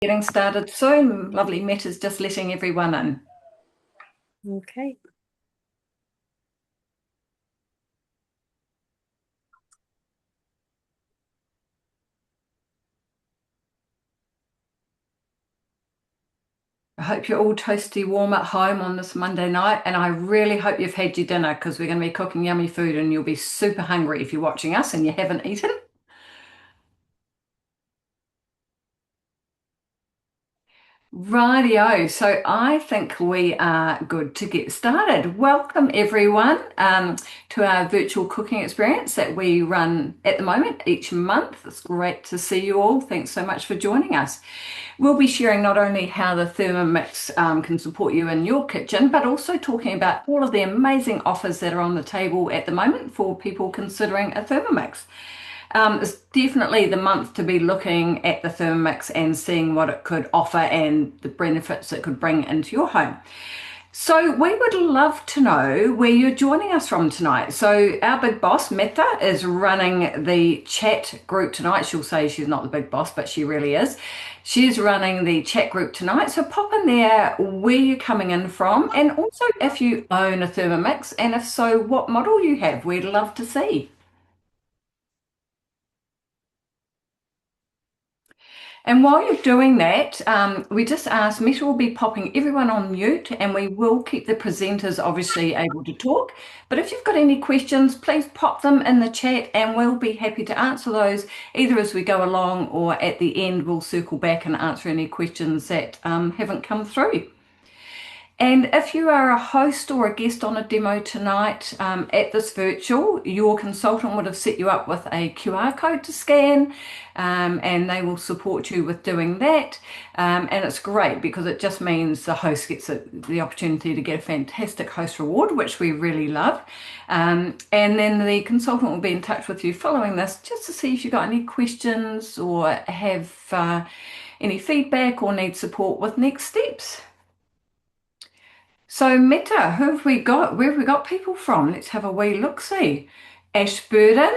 Getting started soon. Lovely Meta's just letting everyone in. Okay. I hope you're all toasty warm at home on this Monday night, and I really hope you've had your dinner because we're going to be cooking yummy food and you'll be super hungry if you're watching us and you haven't eaten. Rightio, so I think we are good to get started. Welcome everyone to our virtual cooking experience that we run at the moment each month. It's great to see you all. Thanks so much for joining us. We'll be sharing not only how the Thermomix can support you in your kitchen, but also talking about all of the amazing offers that are on the table at the moment for people considering a Thermomix. It's definitely the month to be looking at the Thermomix and seeing what it could offer and the benefits it could bring into your home. So we would love to know where you're joining us from tonight. So our big boss, Meta, is running the chat group tonight. She'll say she's not the big boss, but she really is. She's running the chat group tonight. So pop in there where you're coming in from and also if you own a Thermomix and if so, what model you have. We'd love to see. And while you're doing that, we just asked, Meta will be popping everyone on mute and we will keep the presenters obviously able to talk. But if you've got any questions, please pop them in the chat and we'll be happy to answer those either as we go along or at the end we'll circle back and answer any questions that haven't come through. And if you are a host or a guest on a demo tonight at this virtual, your consultant would have set you up with a QR code to scan and they will support you with doing that. And it's great because it just means the host gets the opportunity to get a fantastic host reward, which we really love. And then the consultant will be in touch with you following this just to see if you've got any questions or have any feedback or need support with next steps. So Meta, who have we got? Where have we got people from? Let's have a wee look-see. Ashburton,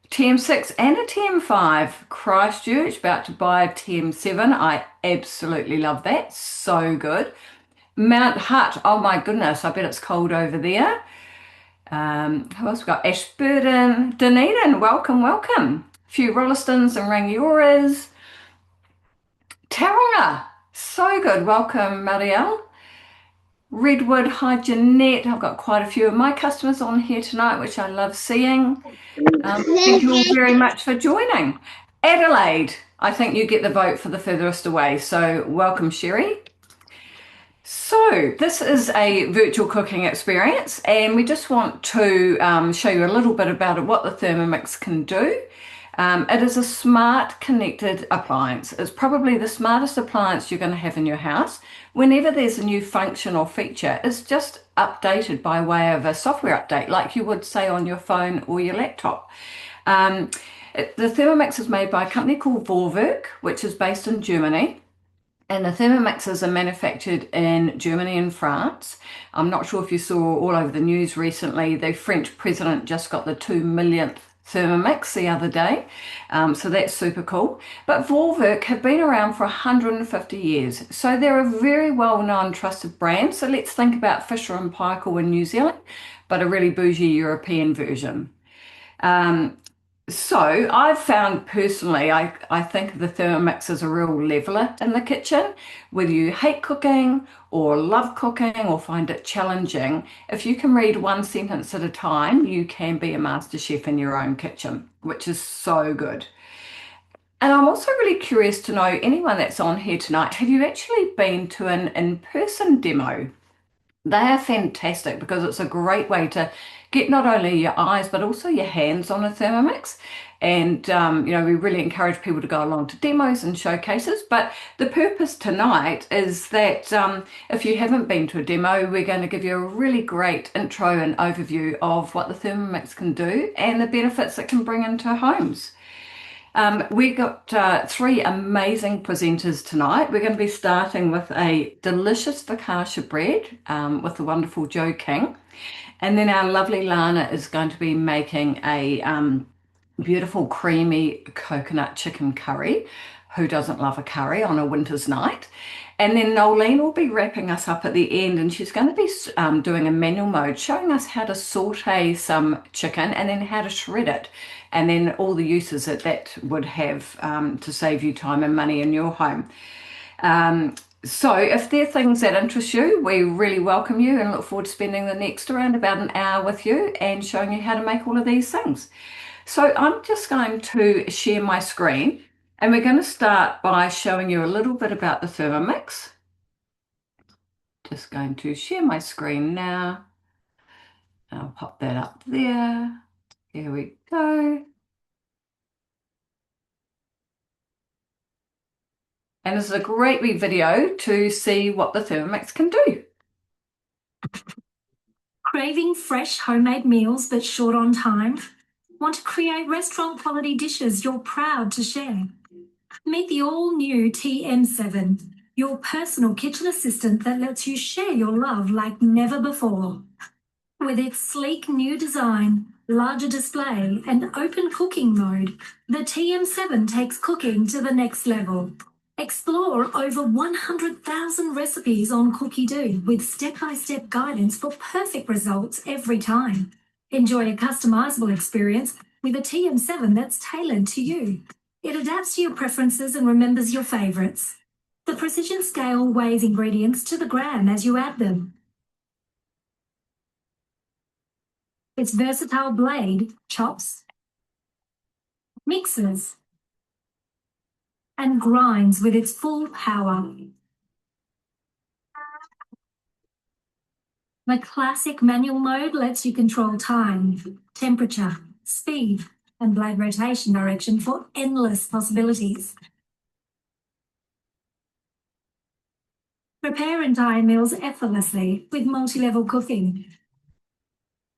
TM6 and a TM5. Christchurch, about to buy a TM7. I absolutely love that. So good. Mount Hutt, oh my goodness, I bet it's cold over there. Who else we got? Ashburton, Dunedin, welcome, welcome. A few Rollistons and Rangioras. Tauranga, so good. Welcome, Marielle. Redwood, hi Jeanette. I've got quite a few of my customers on here tonight, which I love seeing. Thank you all very much for joining. Adelaide, I think you get the vote for the furthest away. So welcome, Sherry. So this is a virtual cooking experience and we just want to show you a little bit about it, what the Thermomix can do. It is a smart connected appliance. It's probably the smartest appliance you're going to have in your house. Whenever there's a new function or feature, it's just updated by way of a software update, like you would say on your phone or your laptop. The Thermomix is made by a company called Vorwerk, which is based in Germany. And the Thermomixes are manufactured in Germany and France. I'm not sure if you saw all over the news recently, the French president just got the 2 millionth Thermomix the other day. So that's super cool. But Vorwerk have been around for 150 years. So they're a very well-known trusted brand. So let's think about Fisher and Paykel in New Zealand, but a really bougie European version. So I've found personally, I think the Thermomix is a real leveler in the kitchen. Whether you hate cooking or love cooking or find it challenging, if you can read one sentence at a time, you can be a master chef in your own kitchen, which is so good. And I'm also really curious to know, anyone that's on here tonight, have you actually been to an in-person demo? They are fantastic because it's a great way to get not only your eyes but also your hands on a Thermomix. And we really encourage people to go along to demos and showcases. But the purpose tonight is that if you haven't been to a demo, we're going to give you a really great intro and overview of what the Thermomix can do and the benefits it can bring into homes. We got three amazing presenters tonight. We're going to be starting with a delicious focaccia bread with the wonderful Joe King. And then our lovely Lana is going to be making a beautiful creamy coconut chicken curry. who doesn't love a curry on a winter's night? And then Noeline will be wrapping us up at the end, and she's going to be doing a manual mode, showing us how to saute some chicken and then how to shred it, and then all the uses that that would have to save you time and money in your home. So if there are things that interest you, we really welcome you and look forward to spending the next around about an hour with you and showing you how to make all of these things. So I'm just going to share my screen, and we're going to start by showing you a little bit about the Thermomix. Just going to share my screen now. I'll pop that up there. There we go. And this is a great wee video to see what the Thermomix can do. Craving fresh homemade meals but short on time? Want to create restaurant quality dishes you're proud to share? Meet the all-new TM7, your personal kitchen assistant that lets you share your love like never before. With its sleek new design, larger display, and open cooking mode, the TM7 takes cooking to the next level. Explore over 100,000 recipes on Cookie Do with step-by-step guidance for perfect results every time. Enjoy a customizable experience with a TM7 that's tailored to you. It adapts to your preferences and remembers your favorites. The precision scale weighs ingredients to the gram as you add them. Its versatile blade chops, mixes, and grinds with its full power. The classic manual mode lets you control time, temperature, speed, and blade rotation direction for endless possibilities. Prepare entire meals effortlessly with multi-level cooking,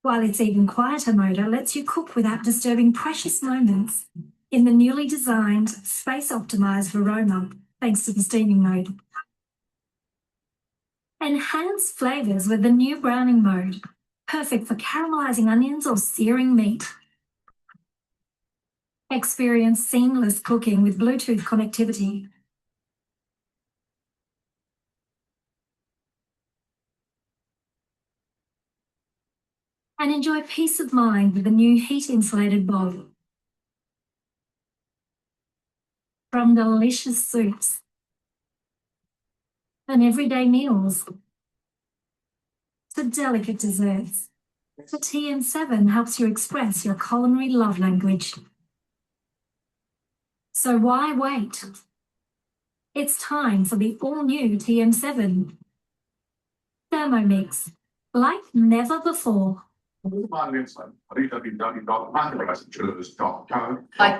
while its even quieter mode lets you cook without disturbing precious moments in the newly designed space-optimized aroma, thanks to the steaming mode. Enhance flavors with the new browning mode, perfect for caramelizing onions or searing meat. Experience seamless cooking with Bluetooth connectivity. And enjoy peace of mind with the new heat-insulated bowl. From delicious soups and everyday meals to delicate desserts, the TM7 helps you express your culinary love language. So why wait? It's time for the all-new TM7. Thermomix, like never before. I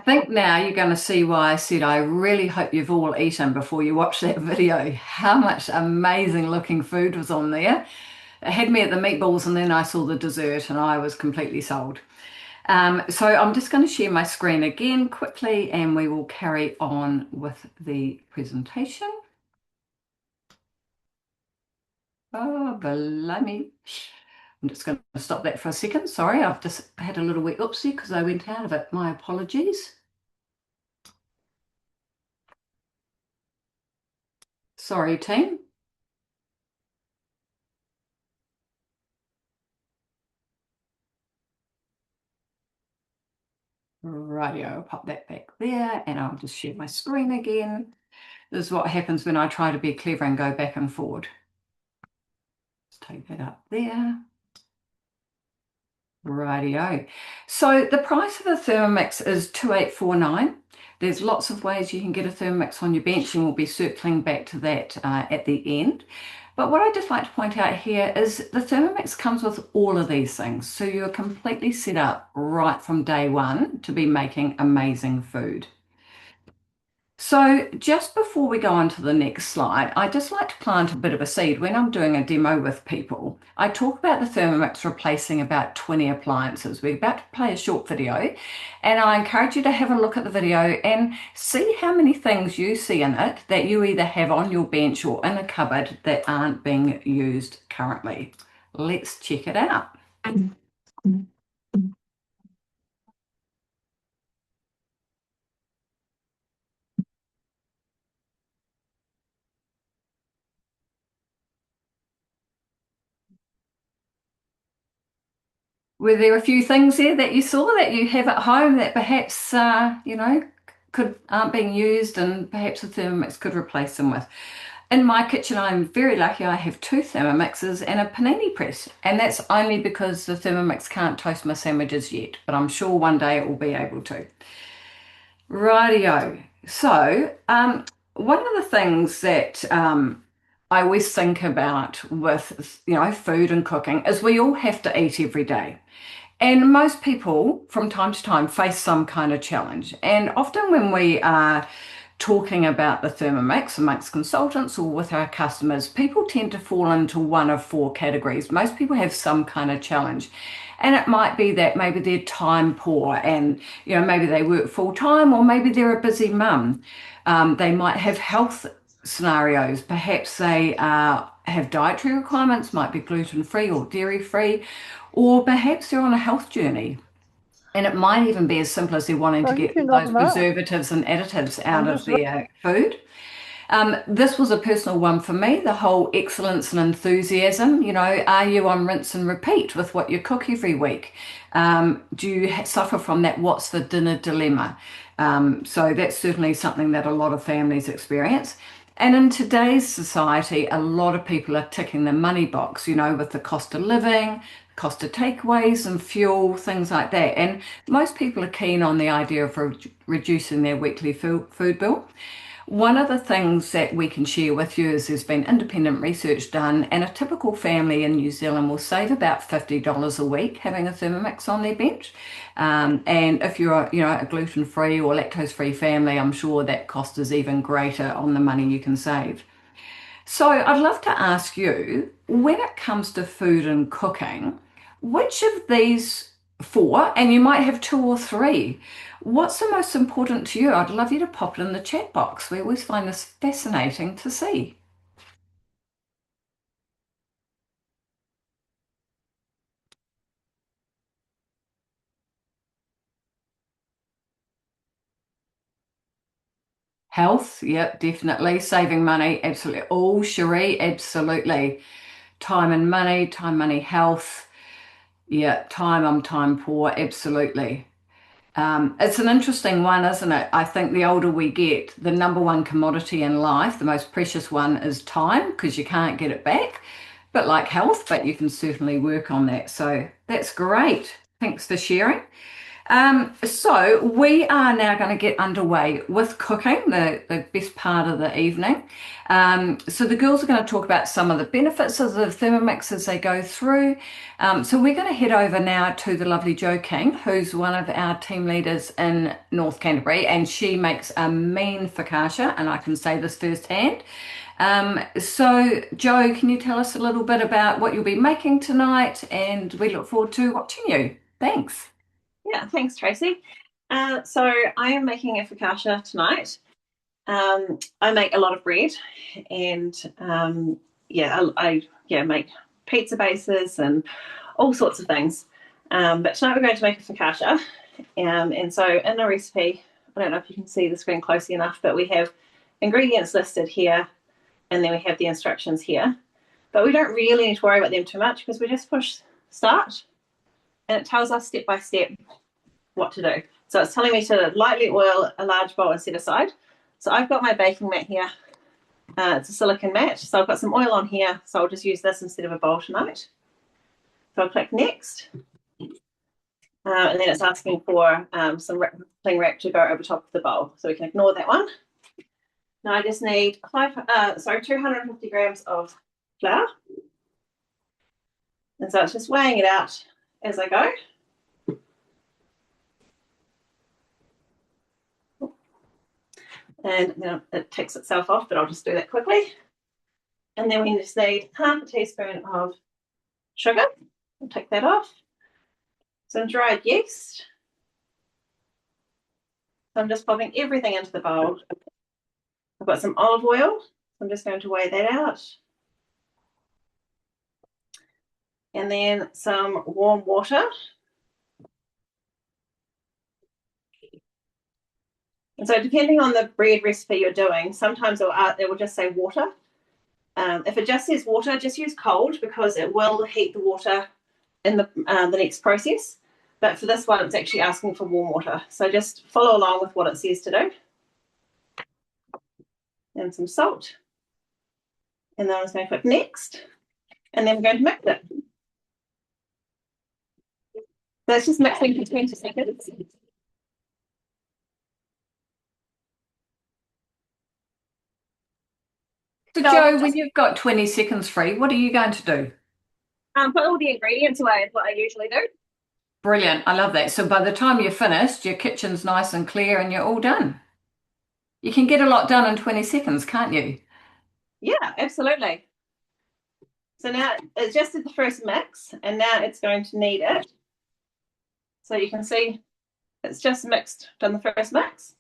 think now you're going to see why I said I really hope you've all eaten before you watch that video. How much amazing looking food was on there. It had me at the meatballs, and then I saw the dessert and I was completely sold. So I'm just going to share my screen again quickly, and we will carry on with the presentation. Oh, blimey. I'm just going to stop that for a second. Sorry, I've just had a little wee oopsie because I went out of it. My apologies. Sorry, team. Rightio, I'll pop that back there, and I'll just share my screen again. This is what happens when I try to be clever and go back and forward. Let's take that up there. Rightio. So the price of a Thermomix is $2,849. There's lots of ways you can get a Thermomix on your bench, and we'll be circling back to that at the end. But what I'd just like to point out here is the Thermomix comes with all of these things. So you're completely set up right from day one to be making amazing food. So just before we go on to the next slide, I just like to plant a bit of a seed. When I'm doing a demo with people, I talk about the Thermomix replacing about 20 appliances. We're about to play a short video, and I encourage you to have a look at the video and see how many things you see in it that you either have on your bench or in a cupboard that aren't being used currently. Let's check it out. Were there a few things there that you saw that you have at home that perhaps, aren't being used and perhaps the Thermomix could replace them with? In my kitchen, I'm very lucky I have two Thermomixes and a panini press, and that's only because the Thermomix can't toast my sandwiches yet, but I'm sure one day it will be able to. Rightio. So, one of the things that I always think about with, food and cooking is we all have to eat every day. And most people from time to time face some kind of challenge. And often when we are talking about the Thermomix amongst consultants or with our customers, people tend to fall into one of four categories. Most people have some kind of challenge. And it might be that maybe they're time poor and, maybe they work full time, or maybe they're a busy mum. They might have health scenarios. Perhaps they have dietary requirements, might be gluten free or dairy free, or perhaps they're on a health journey. And it might even be as simple as they're wanting to get Thank you, those Lana. preservatives and additives out of just their food. This was a personal one for me, the whole excellence and enthusiasm. Are you on rinse and repeat with what you cook every week? Do you suffer from that what's for dinner dilemma? So that's certainly something that a lot of families experience. And in today's society, a lot of people are ticking the money box, with the cost of living, cost of takeaways and fuel, things like that. And most people are keen on the idea of reducing their weekly food bill. One of the things that we can share with you is there's been independent research done, and a typical family in New Zealand will save about $50 a week having a Thermomix on their bench. And if you're, a gluten-free or lactose-free family, I'm sure that cost is even greater on the money you can save. So I'd love to ask you, when it comes to food and cooking, which of these four, and you might have two or three, what's the most important to you? I'd love you to pop it in the chat box. We always find this fascinating to see. Health, yep, definitely. Saving money, absolutely. Oh, Cherie, absolutely. Time and money, health. Yeah, I'm time poor, absolutely. It's an interesting one, isn't it? I think the older we get, the number one commodity in life, the most precious one is time because you can't get it back. But like health, but you can certainly work on that. So that's great. Thanks for sharing. So we are now going to get underway with cooking, the best part of the evening. So the girls are going to talk about some of the benefits of the Thermomix as they go through. So we're going to head over now to the lovely Jo King, who's one of our team leaders in North Canterbury, and she makes a mean focaccia, and I can say this firsthand. So Jo, can you tell us a little bit about what you'll be making tonight? And we look forward to watching you. Thanks. Yeah, thanks, Tracy. So I am making a focaccia tonight. I make a lot of bread, and I make pizza bases and all sorts of things. But tonight we're going to make a focaccia, and so in the recipe, I don't know if you can see the screen closely enough, but we have ingredients listed here, and then we have the instructions here. But we don't really need to worry about them too much because we just push start, and it tells us step by step what to do. So it's telling me to lightly oil a large bowl and set aside. So I've got my baking mat here. It's a silicone mat. So I've got some oil on here. So I'll just use this instead of a bowl tonight. So I'll click next. And then it's asking for some cling wrap to go over top of the bowl. So we can ignore that one. Now I just need 250 grams of flour. And so it's just weighing it out as I go. And then it takes itself off, but I'll just do that quickly. And then we just need half a teaspoon of sugar. I'll take that off. Some dried yeast. So I'm just popping everything into the bowl. I've got some olive oil. I'm just going to weigh that out. And then some warm water. And so depending on the bread recipe you're doing, sometimes it will just say water. If it just says water, just use cold because it will heat the water in the next process. But for this one, it's actually asking for warm water. So just follow along with what it says to do. And some salt. And then I'm just going to click next. And then we're going to mix it. So it's just mixing for 20 seconds. So Jo, when you've got 20 seconds free, what are you going to do? Put all the ingredients away is what I usually do. Brilliant. I love that. So by the time you're finished, your kitchen's nice and clear and you're all done. You can get a lot done in 20 seconds, can't you? Yeah, absolutely. So now it's just did the first mix, and now it's going to knead it. So you can see it's just done the first mix.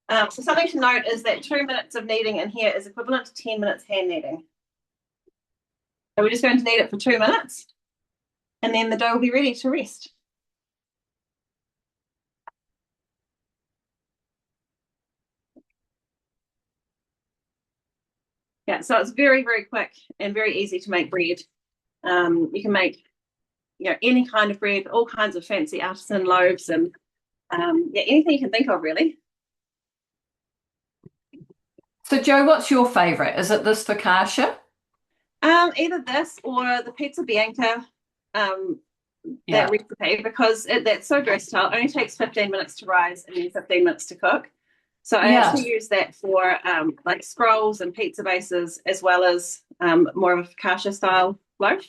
So something to note is that 2 minutes of kneading in here is equivalent to 10 minutes hand kneading. So we're just going to knead it for 2 minutes, and then the dough will be ready to rest. Yeah, so it's very, very quick and very easy to make bread. You can make, any kind of bread, all kinds of fancy artisan loaves, and anything you can think of, really. So Jo, what's your favourite? Is it this focaccia? Either this or the pizza bianca, that recipe, because that's so versatile. It only takes 15 minutes to rise and then 15 minutes to cook. So I actually use that for like scrolls and pizza bases, as well as more of a focaccia style loaf.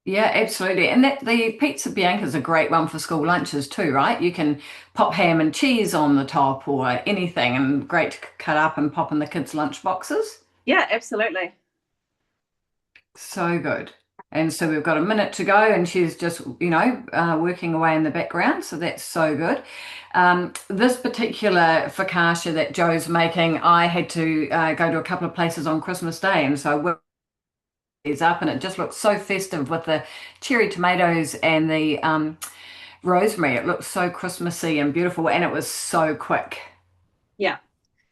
Yeah, absolutely. And the pizza bianca is a great one for school lunches too, right? You can pop ham and cheese on the top or anything, and great to cut up and pop in the kids' lunch boxes. Yeah, absolutely. So good. And so we've got a minute to go, and she's just, working away in the background. So that's so good. This particular focaccia that Jo's making, I had to go to a couple of places on Christmas Day, and so is up, and it just looks so festive with the cherry tomatoes and the rosemary. It looks so Christmassy and beautiful, and it was so quick. Yeah,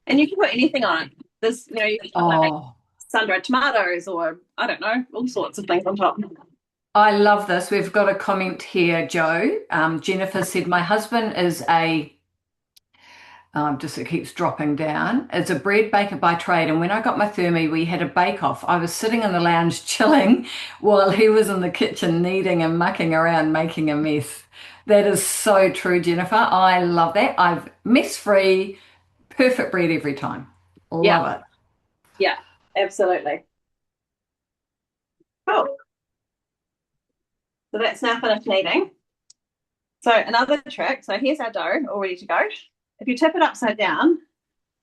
and you can put anything on it. This, you can put like sun-dried tomatoes, or I don't know, all sorts of things on top. I love this. We've got a comment here, Jo. Jennifer said, my husband is it keeps dropping down. It's a bread baker by trade. And when I got my thermie, we had a bake-off. I was sitting in the lounge chilling while he was in the kitchen kneading and mucking around making a mess. That is so true, Jennifer. I love that. I've mess-free, perfect bread every time. Love it. Yeah, absolutely. Cool. So that's now finished kneading. So another trick, so here's our dough all ready to go. If you tip it upside down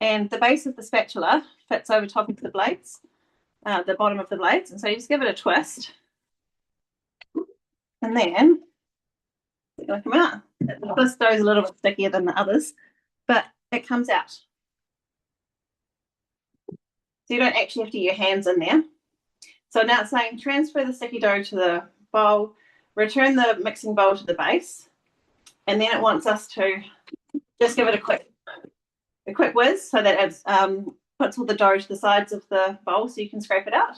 and the base of the spatula fits over top of the blades, the bottom of the blades, and so you just give it a twist, and then it's going to come out. This dough is a little bit stickier than the others, but it comes out. So you don't actually have to get your hands in there. So now it's saying transfer the sticky dough to the bowl, return the mixing bowl to the base, and then it wants us to just give it a quick whiz so that it puts all the dough to the sides of the bowl so you can scrape it out.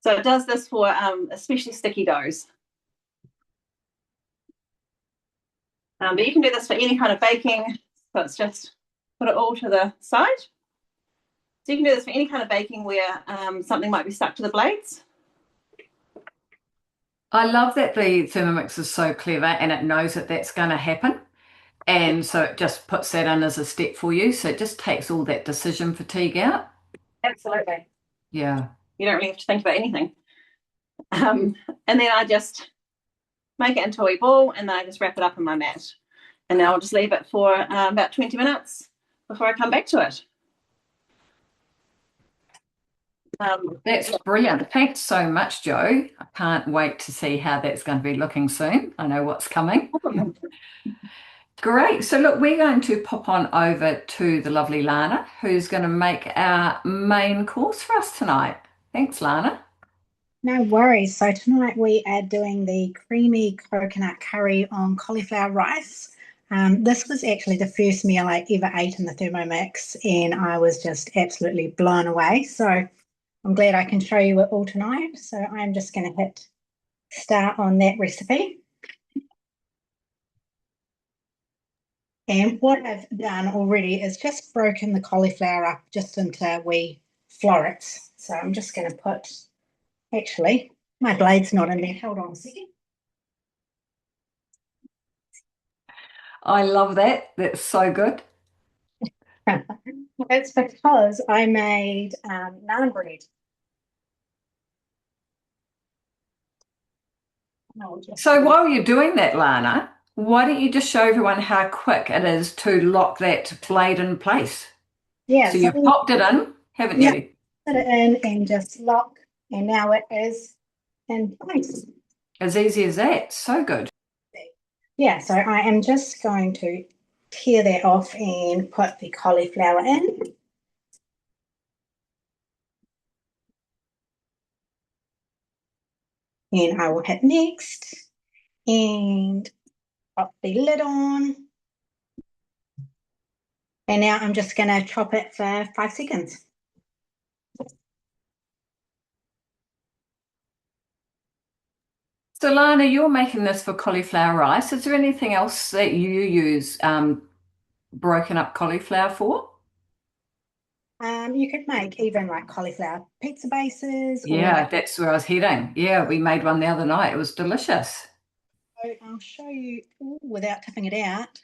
So it does this for especially sticky doughs. But you can do this for any kind of baking. So it's just put it all to the side. So you can do this for any kind of baking where something might be stuck to the blades. I love that the Thermomix is so clever and it knows that that's going to happen. And so it just puts that in as a step for you. So it just takes all that decision fatigue out. Absolutely. Yeah. You don't really have to think about anything. And then I just make it into a wee ball, and then I just wrap it up in my mat. And now I'll just leave it for about 20 minutes before I come back to it. That's brilliant. Thanks so much, Jo. I can't wait to see how that's going to be looking soon. I know what's coming. Great. So look, we're going to pop on over to the lovely Lana, who's going to make our main course for us tonight. Thanks, Lana. No worries. So tonight we are doing the creamy coconut curry on cauliflower rice. This was actually the first meal I ever ate in the Thermomix, and I was just absolutely blown away. So I'm glad I can show you it all tonight. So I'm just going to hit start on that recipe. And what I've done already is just broken the cauliflower up just into wee florets. So I'm just going to put, actually, my blade's not in there. Hold on a second. I love that. That's so good. It's because I made naan bread. So while you're doing that, Lana, why don't you just show everyone how quick it is to lock that blade in place? Yeah, So you've popped it in, haven't yeah, you? put it in and just lock, and now it is in place. As easy as that. So good. Yeah, so I am just going to tear that off and put the cauliflower in. And I will hit next and pop the lid on. And now I'm just going to chop it for 5 seconds. So Lana, you're making this for cauliflower rice. Is there anything else that you use broken up cauliflower for? You could make even like cauliflower pizza bases. Yeah, that's where I was heading. Yeah, we made one the other night. It was delicious. So I'll show you without tipping it out.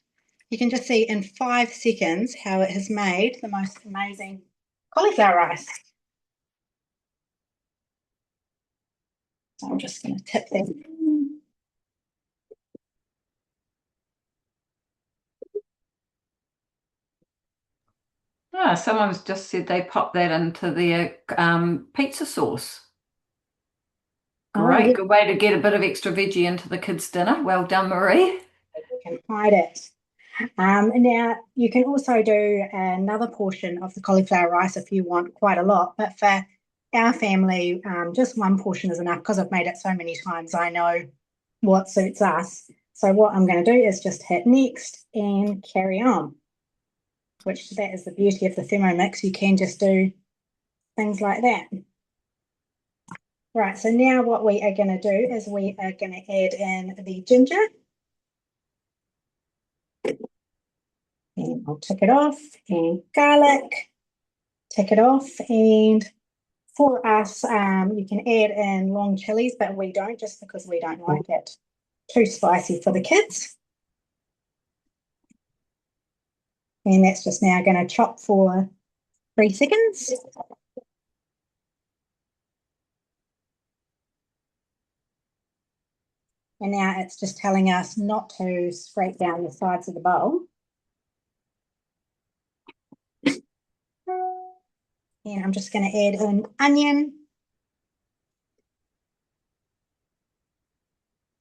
You can just see in 5 seconds how it has made the most amazing cauliflower rice. So I'm just going to tip that in. Ah, someone's just said they popped that into their pizza sauce. Great, Yeah. good way to get a bit of extra veggie into the kids' dinner. Well done, Marie. You can hide it. Now, you can also do another portion of the cauliflower rice if you want quite a lot, but for our family, just one portion is enough because I've made it so many times. I know what suits us. So what I'm going to do is just hit next and carry on, which that is the beauty of the Thermomix. You can just do things like that. Right, so now what we are going to do is we are going to add in the ginger. And I'll tick it off, and garlic, tick it off. And for us, you can add in long chilies, but we don't just because we don't like it too spicy for the kids. And that's just now going to chop for 3 seconds. And now it's just telling us not to scrape down the sides of the bowl. And I'm just going to add in onion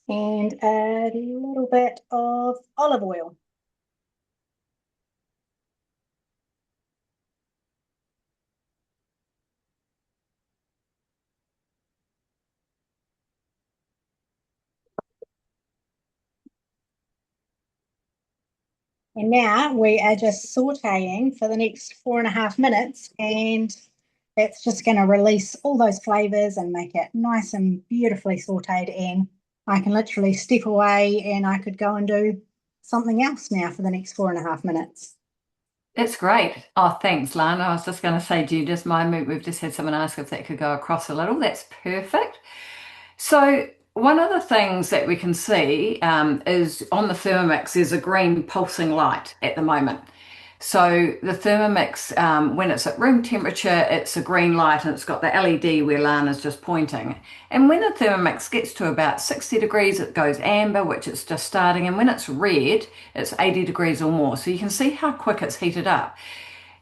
and a little bit of olive oil. And now we are just sauteing for the next 4.5 minutes, and that's just going to release all those flavors and make it nice and beautifully sauteed. And I can literally step away and I could go and do something else now for the next 4.5 minutes. That's great. Oh, thanks, Lana. I was just going to say, do you just mind me? We've just had someone ask if that could go across a little. That's perfect. So one of the things that we can see is on the Thermomix, there's a green pulsing light at the moment. So the Thermomix, when it's at room temperature, it's a green light and it's got the LED where Lana's just pointing. And when the Thermomix gets to about 60 degrees, it goes amber, which it's just starting. And when it's red, it's 80 degrees or more. So you can see how quick it's heated up.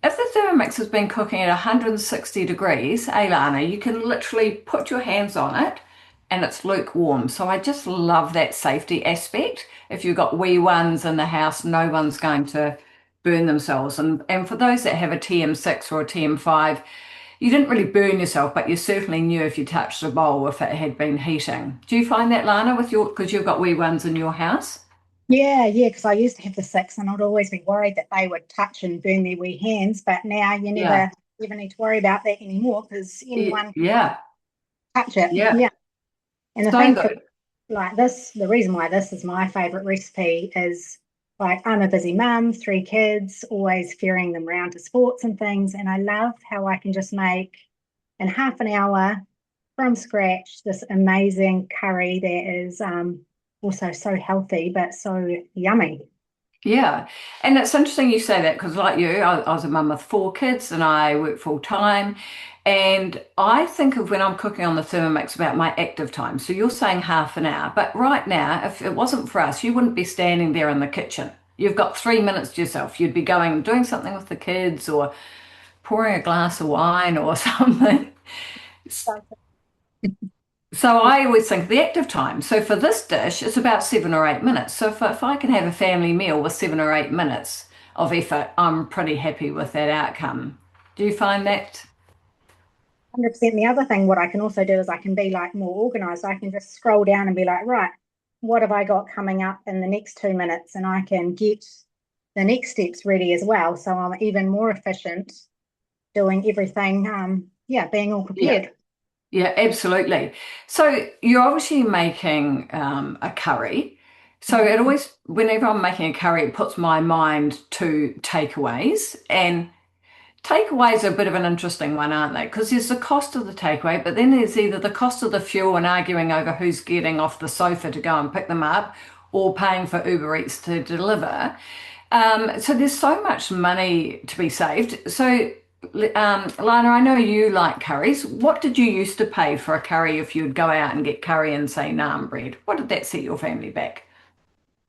If the Thermomix has been cooking at 160 degrees, Lana, you can literally put your hands on it and it's lukewarm. So I just love that safety aspect. If you've got wee ones in the house, no one's going to burn themselves. And for those that have a TM6 or a TM5, you didn't really burn yourself, but you certainly knew if you touched the bowl if it had been heating. Do you find that, Lana, with your, because you've got wee ones in your house? Yeah, yeah, because I used to have the 6 and I'd always be worried that they would touch and burn their wee hands. But now you Yeah. never even need to worry about that anymore because anyone can Yeah. touch it. Yeah. Yeah. And the So thing for good. like this, the reason why this is my favorite recipe is like I'm a busy mum, 3 kids, always ferrying them around to sports and things. And I love how I can just make in half an hour from scratch this amazing curry that is also so healthy but so yummy. Yeah. And it's interesting you say that because, like you, I was a mum with 4 kids and I work full time. And I think of when I'm cooking on the Thermomix about my active time. So you're saying half an hour. But right now, if it wasn't for us, you wouldn't be standing there in the kitchen. You've got 3 minutes to yourself. You'd be going and doing something with the kids or pouring a glass of wine or something. So I always think of the active time. So for this dish, it's about 7 or 8 minutes. So if I can have a family meal with 7 or 8 minutes of effort, I'm pretty happy with that outcome. Do you find that? 100%. The other thing, what I can also do is I can be like more organized. I can just scroll down and be like, right, what have I got coming up in the next 2 minutes? And I can get the next steps ready as well. So I'm even more efficient doing everything. Yeah, being all Yeah. prepared. Yeah, absolutely. So you're obviously making a curry. So it always, whenever I'm making a curry, it puts my mind to takeaways. And takeaways are a bit of an interesting one, aren't they? Because there's the cost of the takeaway, but then there's either the cost of the fuel and arguing over who's getting off the sofa to go and pick them up or paying for Uber Eats to deliver. So there's so much money to be saved. So, Lana, I know you like curries. What did you used to pay for a curry if you'd go out and get curry and say naan bread? What did that set your family back?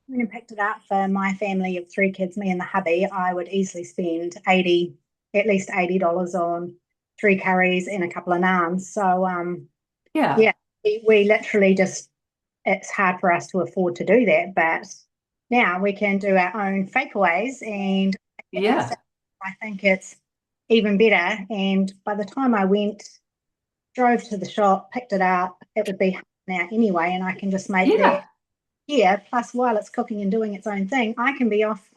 When I picked it up for my family of 3 kids, me and the hubby, I would easily spend 80, at least $80 on 3 curries and a couple of naans. So Yeah, yeah, we literally just it's hard for us to afford to do that. But now we can do our own fakeaways and yeah, I think it's even better. And by the time I went, drove to the shop, picked it up, it would be half an hour anyway, and I can just make that yeah. here. Plus, while it's cooking and doing its own thing, I can be off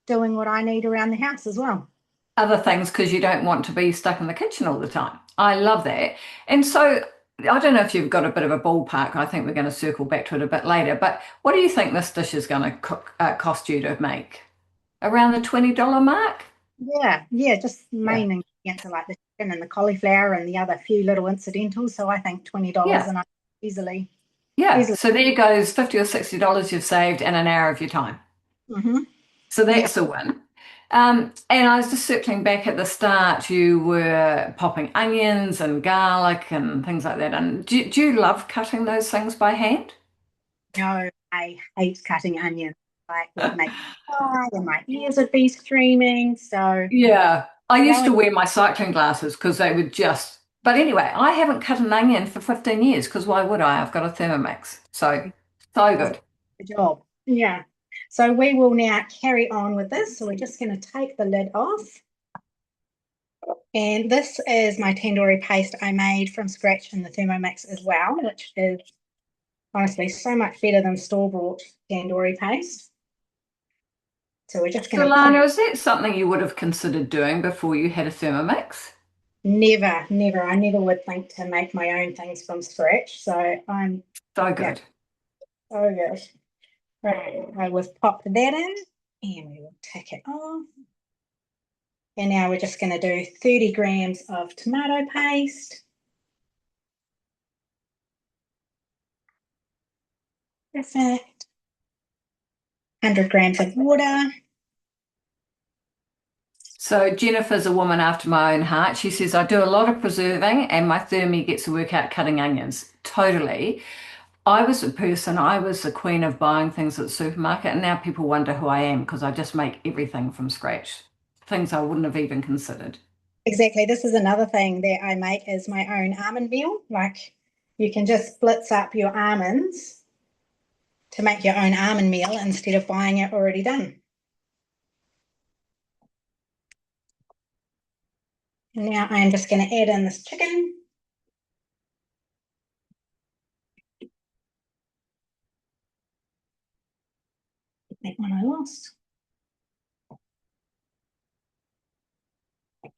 doing what I need around the house as well. Other things because you don't want to be stuck in the kitchen all the time. I love that. And so I don't know if you've got a bit of a ballpark. I think we're going to circle back to it a bit later. But what do you think this dish is going to cost you to make? Around the $20 mark? Yeah, yeah, just Yeah. mainly into like the chicken and the cauliflower and the other few little incidentals. So I think $20 Yeah. and I easily, Yeah. easily. So there goes $50 or $60 you've saved and an hour of your time. Hmm. So Yeah, that's a win. And I was just circling back at the start, you were popping onions and garlic and things like that. And do you love cutting those things by hand? no, I hate cutting onions. Like would make me cry and my ears would be screaming. So Yeah. I used going, to wear my cycling glasses because they would just, but anyway, I haven't cut an onion for 15 years because why would I? I've got a Thermomix. So, so does good. the job. Yeah. So we will now carry on with this. So we're just going to take the lid off. And this is my tandoori paste I made from scratch in the Thermomix as well, which is honestly so much better than store-bought tandoori paste. So we're just So, going to put Lana, is that something you would have considered doing before you had a Thermomix? never, never, I never would think to make my own things from scratch. So I'm, So yeah, good. so good. Right, I have popped that in and we will take it off. And now we're just going to do 30 grams of tomato paste. Perfect. 100 grams of water. So Jennifer's a woman after my own heart. She says, I do a lot of preserving and my thermi gets to work out cutting onions. Totally. I was the queen of buying things at the supermarket, and now people wonder who I am because I just make everything from scratch. Things I wouldn't have even considered. Exactly. This is another thing that I make is my own almond meal. Like you can just blitz up your almonds to make your own almond meal instead of buying it already done. And now I'm just going to add in this chicken.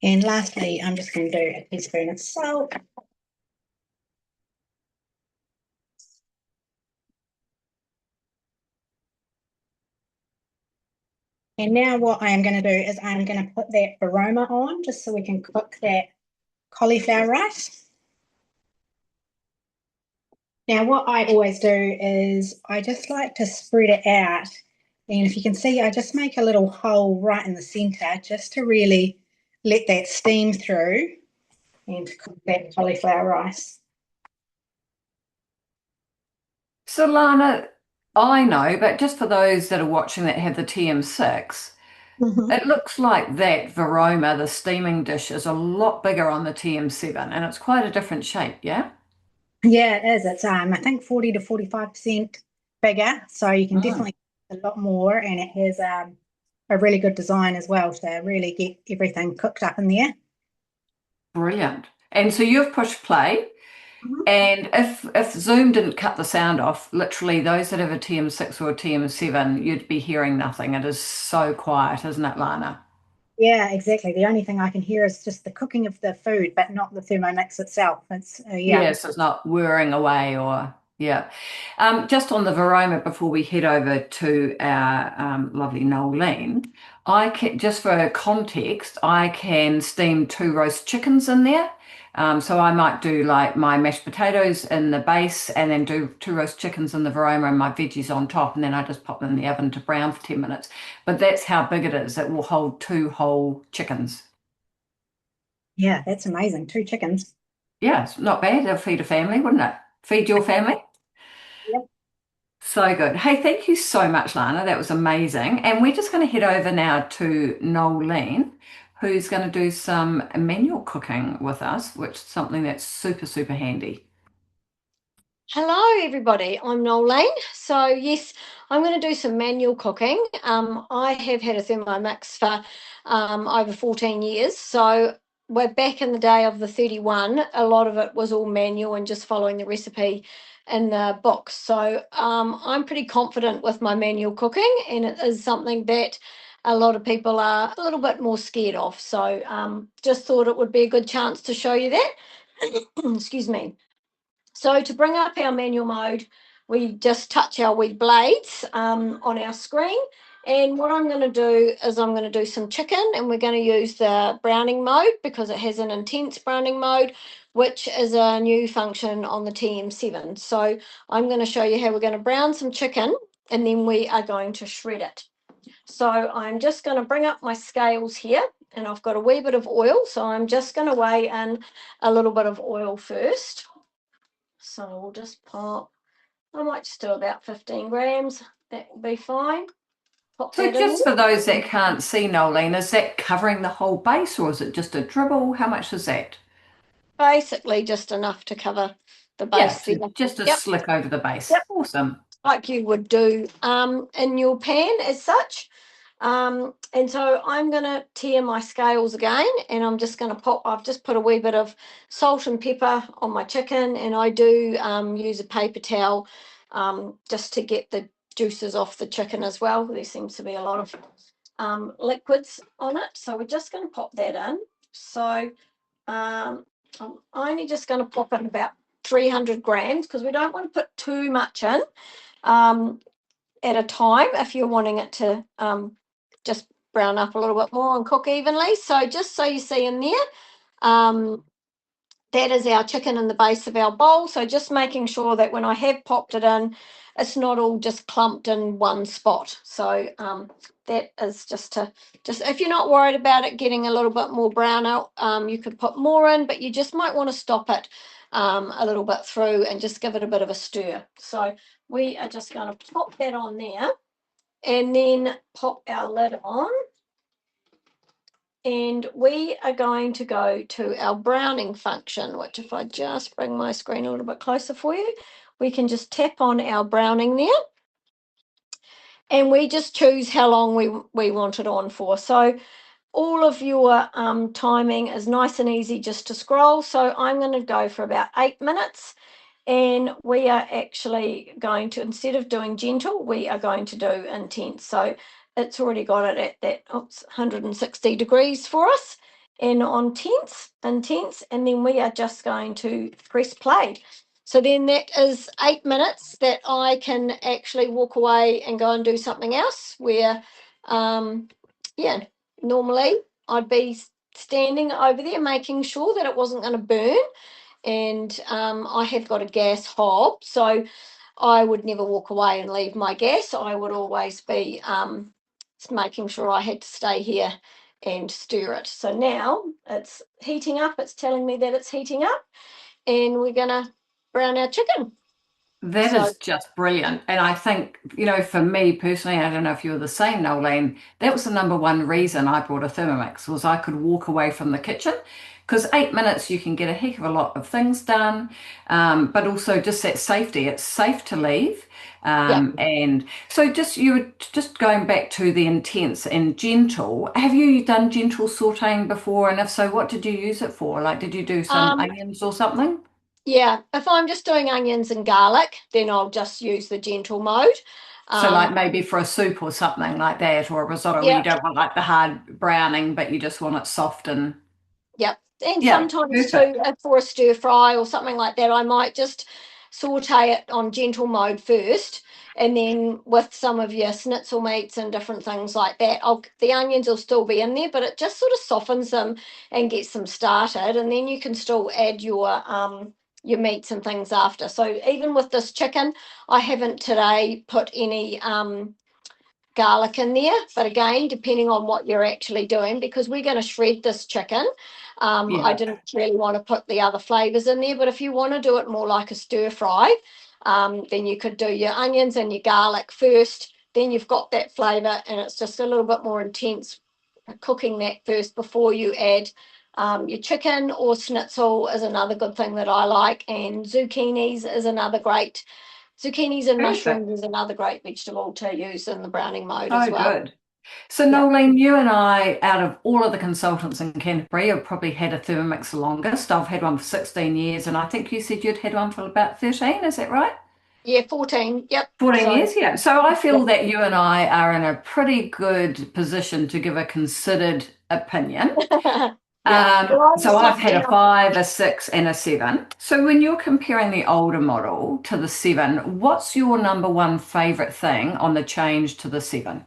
And lastly, I'm just going to do a teaspoon of salt. And now what I am going to do is I'm going to put that aroma on just so we can cook that cauliflower rice. Now what I always do is I just like to spread it out. And if you can see, I just make a little hole right in the center just to really let that steam through and cook that cauliflower rice. So Lana, I know, but just for those that are watching that have the TM6, it looks like that Varoma, the steaming dish, is a lot bigger on the TM7 and it's quite a different shape, yeah? Yeah, it is. It's I think 40 to 45% bigger, so you can Mm, definitely cook a lot more, and it has a really good design as well to really get everything cooked up in there. brilliant. And so you've pushed play, Mhm. and if Zoom didn't cut the sound off, literally those that have a TM6 or a TM7, you'd be hearing nothing. It is so quiet, isn't it, Lana? Yeah, exactly. The only thing I can hear is just the cooking of the food, but not the Thermomix itself. It's yeah. Yes, it's not whirring away or yeah. Just on the Varoma before we head over to our lovely Noeline, I can just for context, I can steam 2 roast chickens in there. So I might do like my mashed potatoes in the base and then do 2 roast chickens in the Varoma and my veggies on top, and then I just pop them in the oven to brown for 10 minutes. But that's how big it is. It will hold 2 whole chickens. Yeah, that's amazing. 2 chickens. Yeah, it's not bad. It'll feed a family, wouldn't it? Feed your family. Yep. So good. Hey, thank you so much, Lana. That was amazing. And we're just going to head over now to Noeline, who's going to do some manual cooking with us, which is something that's super, super handy. Hello, everybody. I'm Noeline. So, yes, I'm going to do some manual cooking. I have had a Thermomix for over 14 years. So, we're back in the day of the 31. A lot of it was all manual and just following the recipe in the box. So, I'm pretty confident with my manual cooking, and it is something that a lot of people are a little bit more scared of. So, just thought it would be a good chance to show you that. Excuse me. So to bring up our manual mode, we just touch our wee blades on our screen. And what I'm going to do is I'm going to do some chicken, and we're going to use the browning mode because it has an intense browning mode, which is a new function on the TM7. So I'm going to show you how we're going to brown some chicken, and then we are going to shred it. So I'm just going to bring up my scales here, and I've got a wee bit of oil. So I'm just going to weigh in a little bit of oil first. So we'll just pop, I might just do about 15 grams. That will be fine. Pop So that in. just for those that can't see, Noeline, is that covering the whole base or is it just a dribble? How much is that? Basically just enough to cover the Yeah, base there. so just a Yep, slick over the base. yep, Awesome. like you would do in your pan as such. And so I'm going to tear my scales again, and I'm just going to pop, I've just put a wee bit of salt and pepper on my chicken, and I do use a paper towel just to get the juices off the chicken as well. There seems to be a lot of liquids on it. So we're just going to pop that in. So I'm only just going to pop in about 300 grams because we don't want to put too much in at a time if you're wanting it to just brown up a little bit more and cook evenly. So just so you see in there, um, that is our chicken in the base of our bowl. So just making sure that when I have popped it in, it's not all just clumped in one spot. So that is just if you're not worried about it getting a little bit more brown out, you could put more in, but you just might want to stop it a little bit through and just give it a bit of a stir. So we are just going to pop that on there and then pop our lid on. And we are going to go to our browning function, which if I just bring my screen a little bit closer for you, we can just tap on our browning there. And we just choose how long we want it on for. So all of your timing is nice and easy just to scroll. So I'm going to go for about 8 minutes. And we are actually going to, instead of doing gentle, we are going to do intense. So it's already got it at that 160 degrees for us. and on tense, intense, and then we are just going to press play. So then that is 8 minutes that I can actually walk away and go and do something else where, yeah, normally I'd be standing over there making sure that it wasn't going to burn. And I have got a gas hob, so I would never walk away and leave my gas. I would always be making sure I had to stay here and stir it. So now it's heating up. It's telling me that it's heating up, and we're going to brown our chicken. That So is just brilliant. And I think, for me personally, I don't know if you were the same, Noeline, that was the number one reason I brought a Thermomix was I could walk away from the kitchen because 8 minutes you can get a heck of a lot of things done, but also just that safety. It's safe to leave. yeah. And so you were just going back to the intense and gentle. Have you done gentle sauteing before? And if so, what did you use it for? Like, did you do some Um, onions or something? yeah, if I'm just doing onions and garlic, then I'll just use the gentle mode. So like Um, maybe for a soup or something like that, or a risotto where you yeah, don't want like the hard browning, but you just want it soft and yep. And yeah, sometimes too, perfect. for a stir fry or something like that, I might just saute it on gentle mode first, and then with some of your schnitzel meats and different things like that, the onions will still be in there, but it just sort of softens them and gets them started, and then you can still add your meats and things after. So even with this chicken, I haven't today put any garlic in there, but again, depending on what you're actually doing, because we're going to shred this chicken, I Yeah, didn't really want to put the other flavors in there. But if you want to do it more like a stir fry, then you could do your onions and your garlic first, then you've got that flavor, and it's just a little bit more intense cooking that first before you add your chicken. Or schnitzel is another good thing that I like, and zucchinis is another great. Zucchinis and mushrooms perfect. is another great vegetable to use in the browning mode as So well. good. So Yeah. Noeline, you and I, out of all of the consultants in Canterbury, have probably had a Thermomix the longest. I've had one for 16 years, and I think you said you'd had one for about 13, is that right? Yeah, 14. Yep. 14 So, years, yeah. So I yeah. feel that you and I are in a pretty good position to give a considered opinion. Yeah. Well, I So was I've just had a now. 5, a 6, and a 7. So when you're comparing the older model to the 7, what's your number one favorite thing on the change to the 7?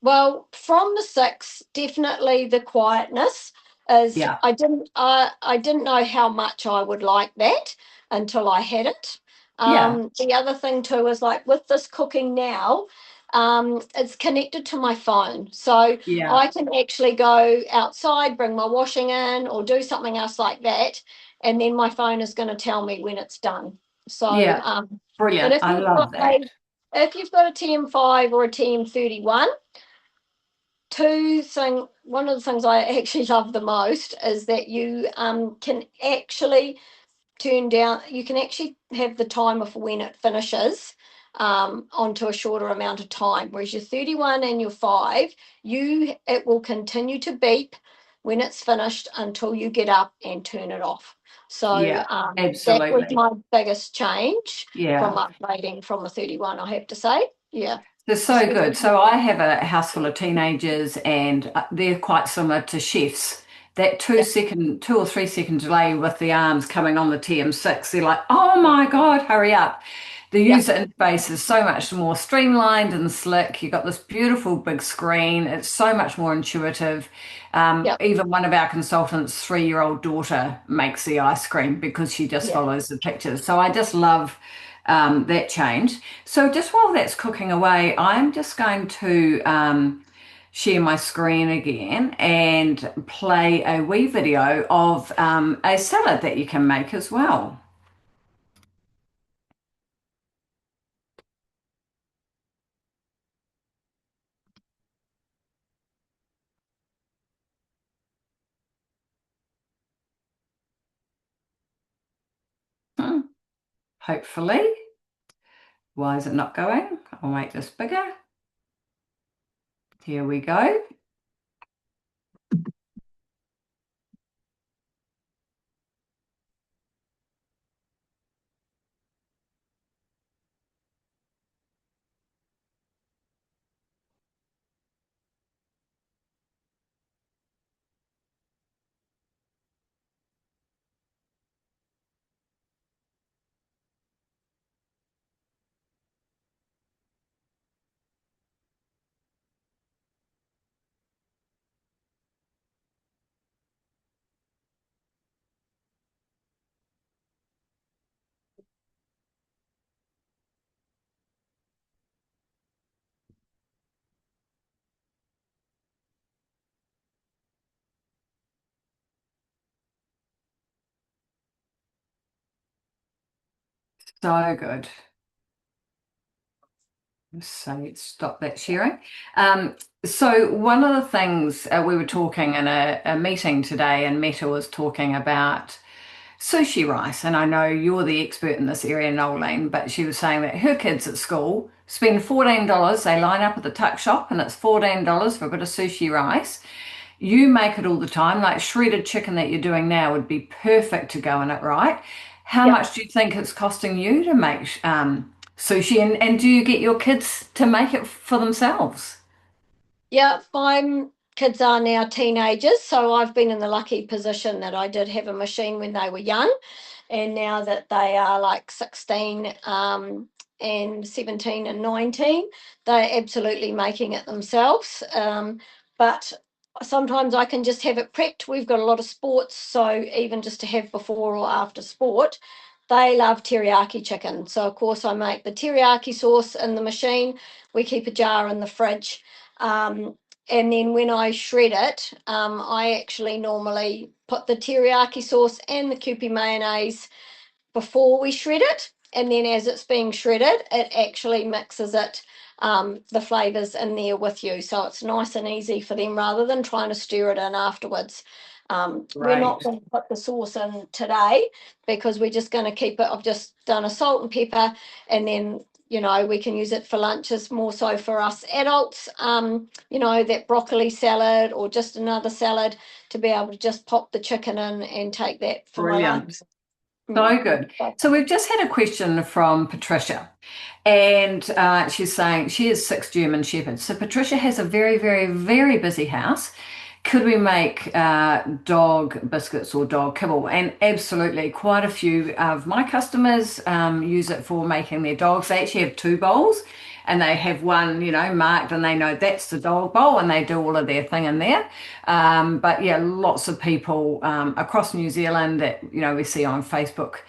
Well, from the 6, definitely the quietness is. Yeah, I didn't know how much I would like that until I had it. yeah, The other thing too is like with this cooking now, it's connected to my phone, so yeah, I can actually go outside, bring my washing in, or do something else like that, and then my phone is going to tell me when it's done. So, yeah. but Brilliant. I love that. if you've got a TM5 or a TM31, one of the things I actually love the most is that you can actually you can actually have the timer for when it finishes onto a shorter amount of time. Whereas your 31 and your 5, it will continue to beep when it's finished until you get up and turn it off. So Yeah, that was absolutely. my biggest change from Yeah. upgrading from a 31, I have to say. Yeah. They're so good. Especially, So I have a house full of teenagers, and they're quite similar to chefs. That yeah, 2 or 3 second delay with the arms coming on the TM6, they're like, oh yeah, my God, hurry up. The yeah, user interface is so much more streamlined and slick. You've got this beautiful big screen. It's so much more intuitive. yeah, Even one of our consultants' 3-year-old daughter makes the ice cream because she just yeah. follows the pictures. So I just love that change. So just while that's cooking away, I'm just going to share my screen again and play a wee video of a salad that you can make as well. Hmm, hopefully. Why is it not going? I'll make this bigger. Here we go. So good. So stop that sharing. So one of the things we were talking in a meeting today, and Meta was talking about sushi rice, and I know you're the expert in this area, Noeline, but she was saying that her kids at school spend $14. They line up at the tuck shop, and it's $14 for a bit of sushi rice. You make it all the time, like shredded chicken that you're doing now would be perfect to go in it, right? How Yep. much do you think it's costing you to make sushi, and do you get your kids to make it for themselves? Yeah, my kids are now teenagers, so I've been in the lucky position that I did have a machine when they were young, and now that they are like 16 and 17 and 19, they're absolutely making it themselves. But sometimes I can just have it prepped. We've got a lot of sports, so even just to have before or after sport, they love teriyaki chicken. So of course I make the teriyaki sauce in the machine. We keep a jar in the fridge. Um, and then when I shred it, I actually normally put the teriyaki sauce and the Kewpie mayonnaise before we shred it. And then as it's being shredded, it actually mixes it, the flavours in there with you. So it's nice and easy for them rather than trying to stir it in afterwards. We're not Right. going to put the sauce in today because we're just going to keep it. I've just done a salt and pepper, and then we can use it for lunches more so for us adults. That broccoli salad or just another salad to be able to just pop the chicken in and take that for my lunch. Brilliant. So good. So we've just had a question from Patricia, and she's saying she has 6 German Shepherds. So Patricia has a very, very, very busy house. Could we make dog biscuits or dog kibble? And absolutely, quite a few of my customers use it for making their dogs. They actually have 2 bowls, and they have one, marked, and they know that's the dog bowl, and they do all of their thing in there. But yeah, lots of people across New Zealand that we see on Facebook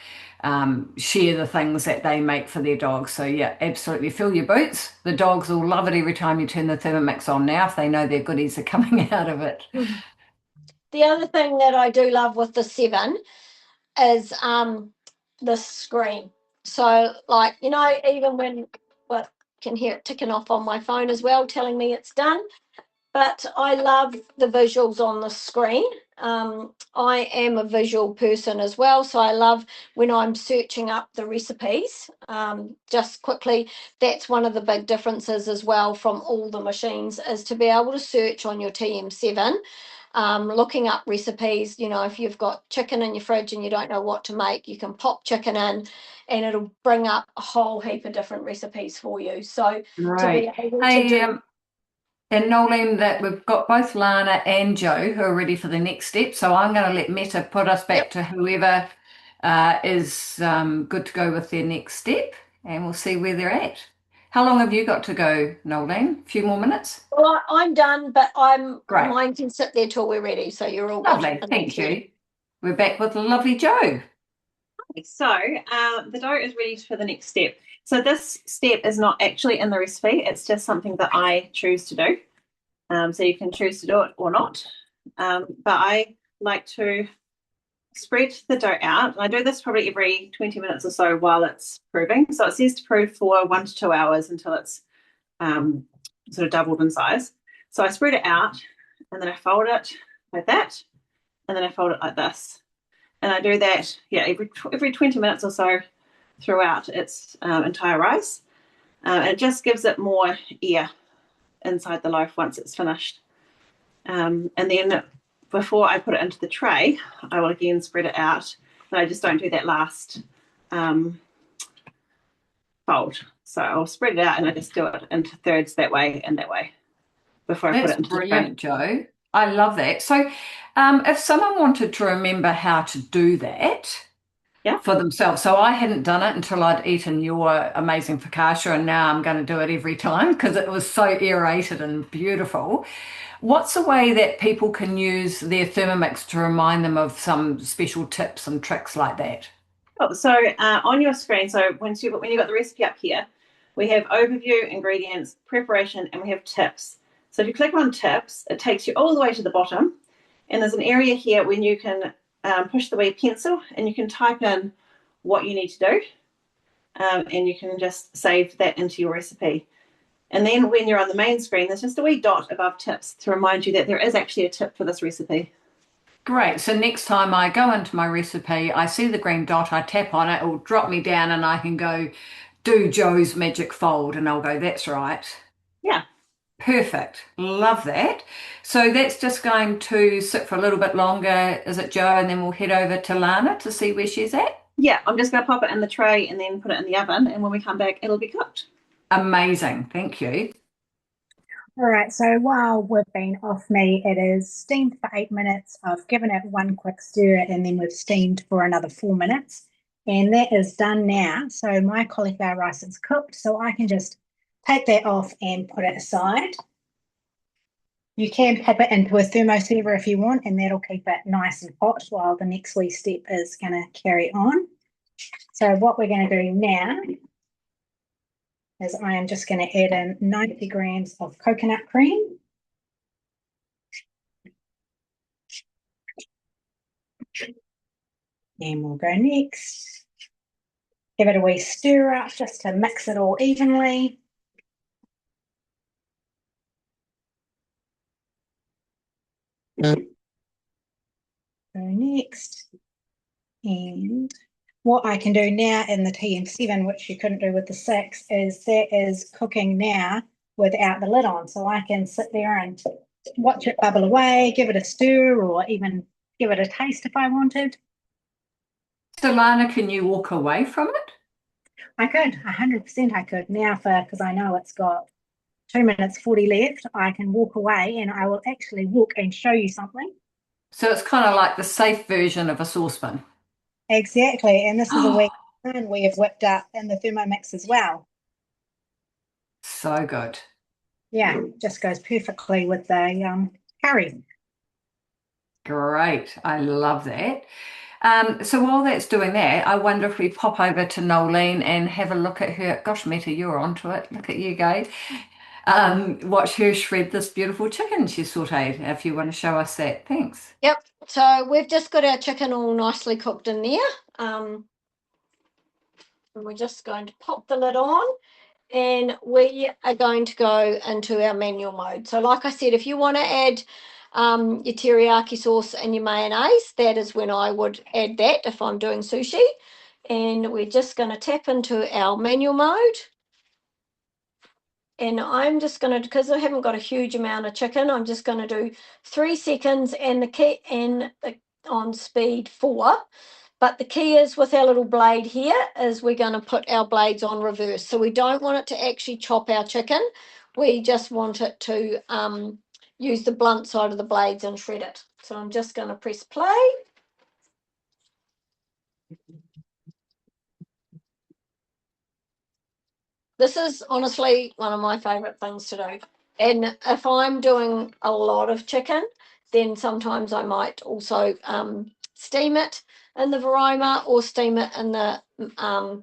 share the things that they make for their dogs. So yeah, absolutely fill your boots. The dogs will love it every time you turn the Thermomix on now if they know their goodies are coming out of it. The other thing that I do love with the 7 is the screen. So even when can hear it ticking off on my phone as well, telling me it's done. But I love the visuals on the screen. I am a visual person as well, so I love when I'm searching up the recipes. Just quickly, that's one of the big differences as well from all the machines is to be able to search on your TM7. Looking up recipes, if you've got chicken in your fridge and you don't know what to make, you can pop chicken in and it'll bring up a whole heap of different recipes for you. So to be Right. able to Hey, do and Noeline, that we've got both Lana and Joe who are ready for the next step. So I'm going to let Meta put us back Yep. to whoever is good to go with their next step, and we'll see where they're at. How long have you got to go, Noeline? A few more minutes? Well, I'm done, but Great. mine can sit there till we're ready. So you're all good. Lovely. Thank you. We're back with the lovely Joe. So the dough is ready for the next step. So this step is not actually in the recipe. It's just something that I choose to do. So you can choose to do it or not. But I like to spread the dough out. And I do this probably every 20 minutes or so while it's proving. So it says to prove for 1 to 2 hours until it's sort of doubled in size. So I spread it out and then I fold it like that. And then I fold it like this. And I do that, every 20 minutes or so throughout its entire rice. And it just gives it more air inside the loaf once it's finished. And then before I put it into the tray, I will again spread it out, but I just don't do that last fold. So I'll spread it out and I just do it into thirds that way and that way before I put That's it into the tray. brilliant, Joe. I love that. So if someone wanted to remember how to do that for themselves, so I hadn't done it until I'd eaten your amazing focaccia, and now I'm going to do it every time because it was so aerated and beautiful. What's a way that people can use their Thermomix to remind them of some special tips and tricks like that? Oh, so on your screen, so when you've got the recipe up here, we have overview, ingredients, preparation, and we have tips. So if you click on tips, it takes you all the way to the bottom, and there's an area here when you can push the wee pencil and you can type in what you need to do. and you can just save that into your recipe. And then when you're on the main screen, there's just a wee dot above tips to remind you that there is actually a tip for this recipe. Great. So next time I go into my recipe, I see the green dot, I tap on it, it will drop me down and I can go do Joe's magic fold and I'll go, that's right. Yeah. Perfect. Love that. So that's just going to sit for a little bit longer, is it, Joe? And then we'll head over to Lana to see where she's at. Yeah, I'm just going to pop it in the tray and then put it in the oven. And when we come back, it'll be cooked. Amazing. Thank you. All right, so while we've been off me, it is steamed for 8 minutes. I've given it one quick stir and then we've steamed for another 4 minutes. And that is done now. So my cauliflower rice is cooked, so I can just take that off and put it aside. You can pop it into a thermosaver if you want, and that'll keep it nice and hot while the next wee step is going to carry on. So what we're going to do now is I am just going to add in 90 grams of coconut cream. And we'll go next. Give it a wee stir up just to mix it all evenly. Go next. And what I can do now in the TM7, which you couldn't do with the 6, is that is cooking now without the lid on. So I can sit there and watch it bubble away, give it a stir, or even give it a taste if I wanted. So Lana, can you walk away from it? I could, 100% I could. Now because I know it's got 2 minutes 40 left, I can walk away and I will actually walk and show you something. So it's kind of like the safe version of a saucepan. Exactly, and this is a wee pan we have whipped up in the Thermomix as well. So good. Yeah, just goes perfectly with the curry. Great. I love that. So while that's doing that, I wonder if we pop over to Noeline and have a look at her. Gosh, Meta, you're onto it. Look at you go. Watch her shred this beautiful chicken she sauteed, if you want to show us that. Thanks. Yep. So we've just got our chicken all nicely cooked in there. And we're just going to pop the lid on and we are going to go into our manual mode. So like I said, if you want to add your teriyaki sauce and your mayonnaise, that is when I would add that if I'm doing sushi. And we're just going to tap into our manual mode. And I'm just going to, because I haven't got a huge amount of chicken, I'm just going to do 3 seconds and the key and on speed 4. But the key is with our little blade here is we're going to put our blades on reverse. So we don't want it to actually chop our chicken. We just want it to use the blunt side of the blades and shred it. So I'm just going to press play. This is honestly one of my favourite things to do. And if I'm doing a lot of chicken, then sometimes I might also steam it in the varoma or steam it in the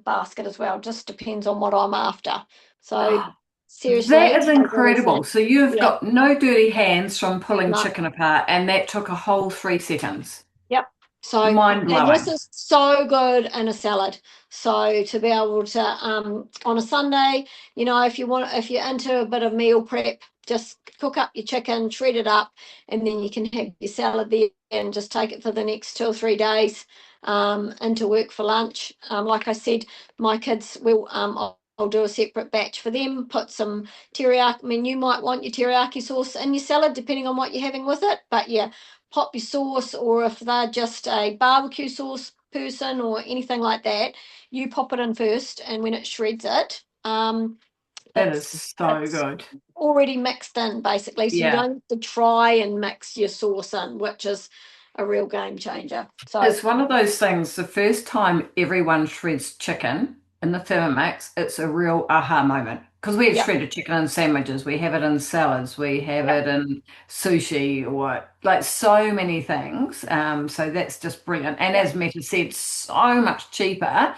basket as well. Just depends on what I'm after. So seriously, That is incredible. So you've yeah, got no dirty hands from pulling no. chicken apart, and that took a whole 3 seconds. Yep. So Mind and blowing. this is so good in a salad. So to be able to on a Sunday, you know, if you're into a bit of meal prep, just cook up your chicken, shred it up, and then you can have your salad there and just take it for the next 2 or 3 days into work for lunch. Like I said, my kids will I'll do a separate batch for them, put some teriyaki. I mean, you might want your teriyaki sauce in your salad depending on what you're having with it. But yeah, pop your sauce, or if they're just a barbecue sauce person or anything like that, you pop it in first, and when it shreds it, That is so it's good. already mixed in basically. So you Yeah. don't have to try and mix your sauce in, which is a real game changer. So It's one of those things, the first time everyone shreds chicken in the Thermomix, it's a real aha moment. Because we have yeah, shredded chicken in sandwiches, we have it in salads, we have yeah, it in sushi, or like so many things. So that's just brilliant. And yeah, as Meta said, so much cheaper yeah.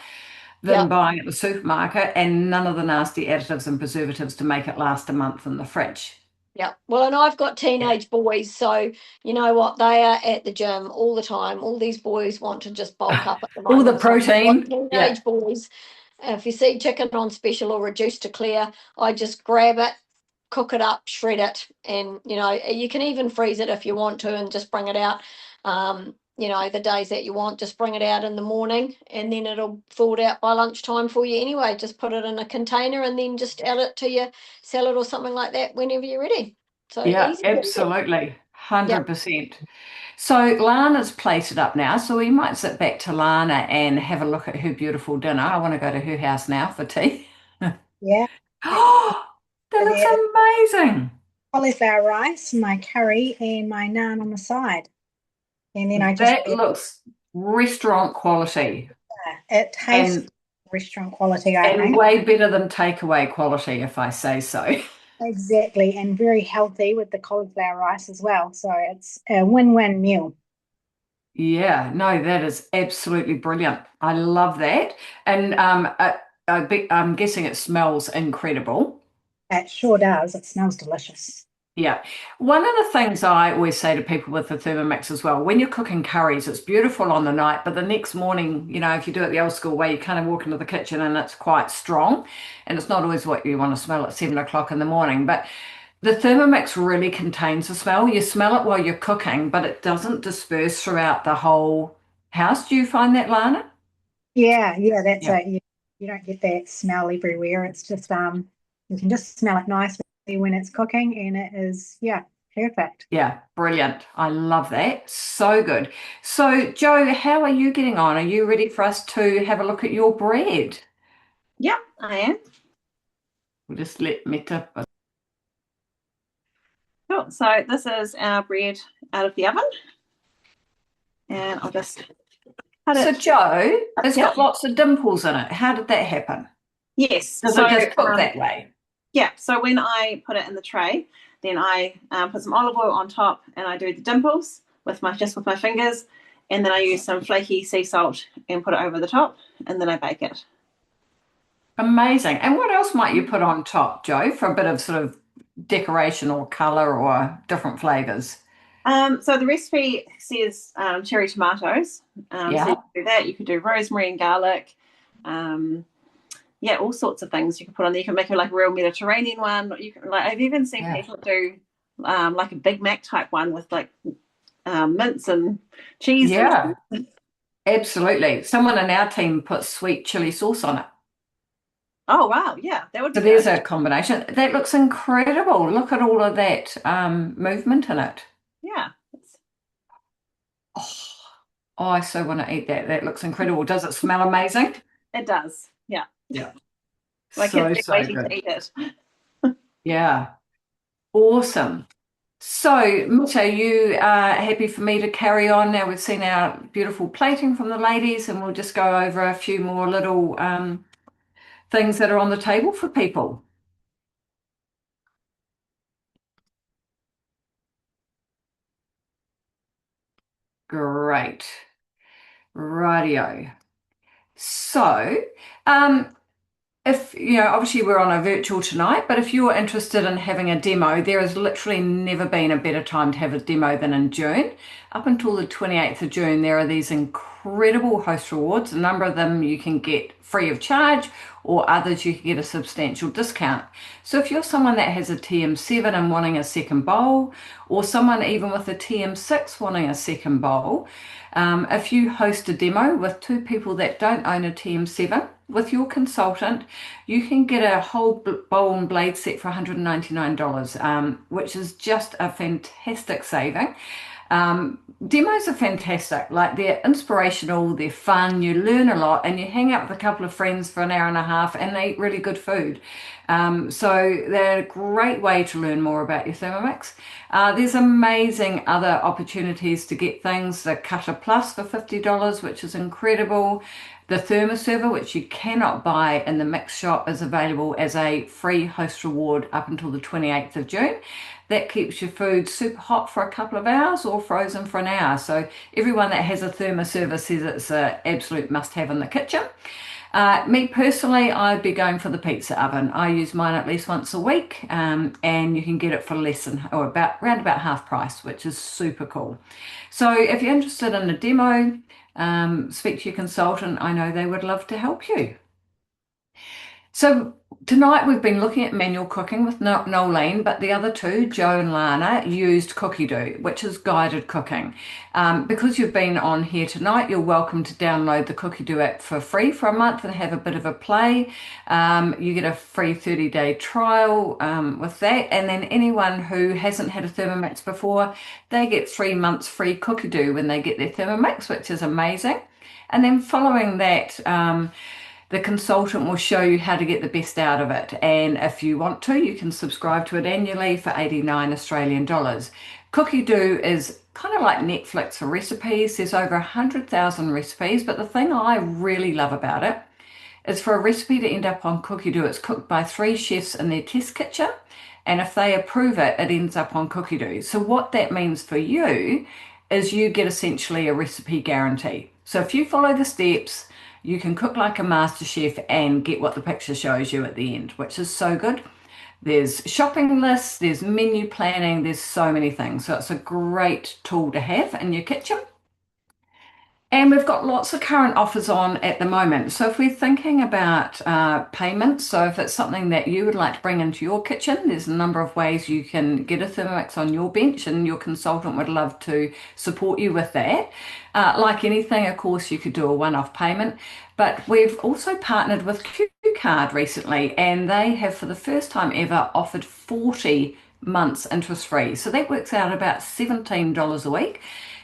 than buying at the supermarket, and none of the nasty additives and preservatives to make it last a month in the fridge. Yeah, well, and I've got Yeah. teenage boys, so you know what? They are at the gym all the time. All these boys want to just bulk up at the All the moment. So I've got protein. Yeah. teenage boys, If you see chicken on special or reduced to clear, I just grab it, cook it up, shred it, and you can even freeze it if you want to, and just bring it out. The days that you want, just bring it out in the morning, and then it'll thaw out by lunchtime for you anyway. Just put it in a container, and then just add it to your salad or something like that whenever you're ready. So Yeah, easy. absolutely. Yep. 100%. So Lana's plated up now, so we might sit back to Lana and have a look at her beautiful dinner. I want to go to her house now for tea. Yeah. Oh, that So looks there, amazing. cauliflower rice, my curry, and my naan on the side. And then I just, That looks restaurant quality it tastes and restaurant quality, I and think. way better than takeaway quality, if I say so. Exactly. And very healthy with the cauliflower rice as well. So it's a win-win meal. Yeah, no, that is absolutely brilliant. I love that. And I'm guessing it smells incredible. It sure does. It smells delicious. Yeah. One of the things I always say to people with the Thermomix as well, when you're cooking curries, it's beautiful on the night, but the next morning, if you do it the old school way, you kind of walk into the kitchen and it's quite strong. And it's not always what you want to smell at 7 o'clock in the morning. But the Thermomix really contains the smell. You smell it while you're cooking, but it doesn't disperse throughout the whole house. Do you find that, Lana? Yeah, that's Yeah. it. You don't get that smell everywhere. It's just you can just smell it nicely when it's cooking, and it is, yeah, perfect. Yeah, brilliant. I love that. So good. So, Joe, how are you getting on? Are you ready for us to have a look at your bread? Yep, I am. We'll just let Meta. Cool. So this is our bread out of the oven, and I'll just cut So, it. Joe, it's Yep. got lots of dimples in it. How did that happen? Yes. Does So it just cook that way? yeah. So when I put it in the tray, then I put some olive oil on top, and I do the dimples with my fingers, and then I use some flaky sea salt and put it over the top, and then I bake it. Amazing. And what else might you put on top, Joe, for a bit of sort of decoration or color or different flavors? So the recipe says cherry tomatoes. So you Yeah. can do that. You could do rosemary and garlic. Um, yeah, all sorts of things you can put on there. You can make it like a real Mediterranean one. You can I've even seen Yeah. people do like a Big Mac type one with like mince and cheese. Yeah, absolutely. Someone in our team put sweet chili sauce on it. Oh wow, yeah, that would So be there's good. a combination. That looks incredible. Look at all of that movement in it. Yeah, Oh, oh, I so want to eat that. That looks incredible. Does it smell amazing? it does. Yeah, Yeah. my kids So, are so waiting to good. eat it. Yeah. Awesome. So, Mitch, are you happy for me to carry on? Now we've seen our beautiful plating from the ladies, and we'll just go over a few more little things that are on the table for people. Great. Rightio. So, um, if obviously we're on a virtual tonight, but if you're interested in having a demo, there has literally never been a better time to have a demo than in June. Up until the 28th of June, there are these incredible host rewards. A number of them you can get free of charge, or others you can get a substantial discount. So if you're someone that has a TM7 and wanting a second bowl, or someone even with a TM6 wanting a second bowl, if you host a demo with two people that don't own a TM7 with your consultant, you can get a whole bowl and blade set for $199, which is just a fantastic saving. Demos are fantastic. Like, they're inspirational, they're fun, you learn a lot, and you hang out with a couple of friends for an hour and a half and they eat really good food. So they're a great way to learn more about your Thermomix. There's amazing other opportunities to get things. The Cutter Plus for $50, which is incredible. The thermoserver, which you cannot buy in the mix shop, is available as a free host reward up until the 28th of June. That keeps your food super hot for a couple of hours or frozen for an hour. So everyone that has a thermoserver says it's an absolute must-have in the kitchen. Me personally, I'd be going for the pizza oven. I use mine at least once a week, and you can get it for less than, or around about half price, which is super cool. So if you're interested in a demo, speak to your consultant. I know they would love to help you. So tonight we've been looking at manual cooking with Noeline, but the other two, Joe and Lana, used Cookie Do, which is guided cooking. Because you've been on here tonight, you're welcome to download the Cookie Do app for free for a month and have a bit of a play. You get a free 30-day trial with that, and then anyone who hasn't had a Thermomix before, they get 3 months free Cookie Do when they get their Thermomix, which is amazing. And then following that, the consultant will show you how to get the best out of it. And if you want to, you can subscribe to it annually for 89 Australian dollars. Cookie Do is kind of like Netflix for recipes. There's over 100,000 recipes, but the thing I really love about it is for a recipe to end up on Cookie Do, it's cooked by 3 chefs in their test kitchen. And if they approve it, it ends up on Cookie Do. So what that means for you is you get essentially a recipe guarantee. So if you follow the steps, you can cook like a master chef and get what the picture shows you at the end, which is so good. There's shopping lists, there's menu planning, there's so many things. So it's a great tool to have in your kitchen. And we've got lots of current offers on at the moment. So if we're thinking about payments, so if it's something that you would like to bring into your kitchen, there's a number of ways you can get a Thermomix on your bench, and your consultant would love to support you with that. Like anything, of course, you could do a one-off payment, but we've also partnered with Q-Card recently, and they have for the first time ever offered 40 months interest free. So that works out about $17 a week.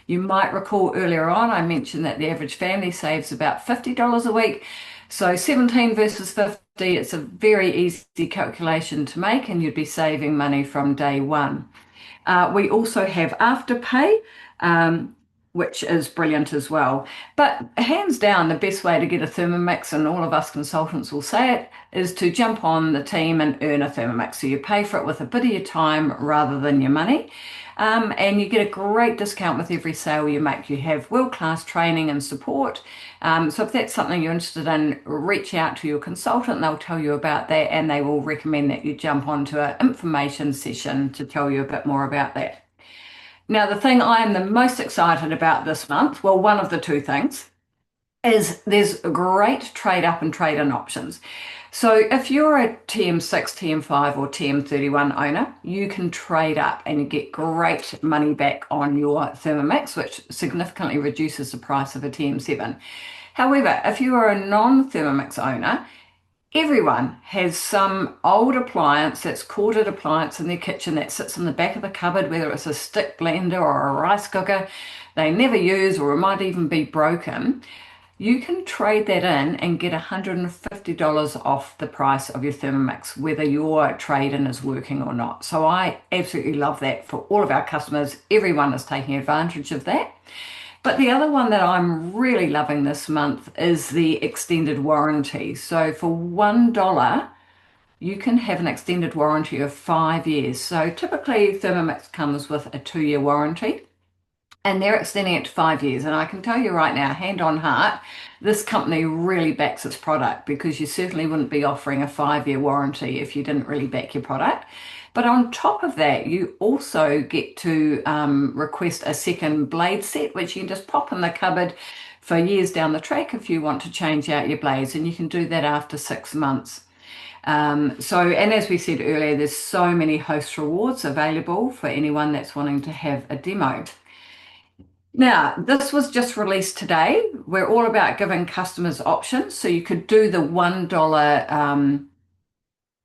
You might recall earlier on, I mentioned that the average family saves about $50 a week. So 17 versus 50, it's a very easy calculation to make, and you'd be saving money from day one. We also have Afterpay, which is brilliant as well. But hands down, the best way to get a Thermomix, and all of us consultants will say it, is to jump on the team and earn a Thermomix. So you pay for it with a bit of your time rather than your money. And you get a great discount with every sale you make. You have world-class training and support. So if that's something you're interested in, reach out to your consultant. They'll tell you about that, and they will recommend that you jump onto an information session to tell you a bit more about that. Now, the thing I am the most excited about this month, well, one of the two things, is there's great trade up and trade in options. So if you're a TM6, TM5 or TM31 owner, you can trade up and you get great money back on your Thermomix, which significantly reduces the price of a TM7. However, if you are a non-Thermomix owner, everyone has some old appliance that's corded appliance in their kitchen that sits in the back of the cupboard, whether it's a stick blender or a rice cooker they never use, or it might even be broken. You can trade that in and get $150 off the price of your Thermomix, whether your trade-in is working or not. So I absolutely love that for all of our customers. Everyone is taking advantage of that. But the other one that I'm really loving this month is the extended warranty. So for $1, you can have an extended warranty of 5 years. So typically Thermomix comes with a 2-year warranty, and they're extending it to 5 years. And I can tell you right now, hand on heart, this company really backs its product, because you certainly wouldn't be offering a 5-year warranty if you didn't really back your product. But on top of that, you also get to request a second blade set, which you can just pop in the cupboard for years down the track if you want to change out your blades, and you can do that after 6 months. And as we said earlier, there's so many host rewards available for anyone that's wanting to have a demo. Now, this was just released today. We're all about giving customers options. So you could do the $1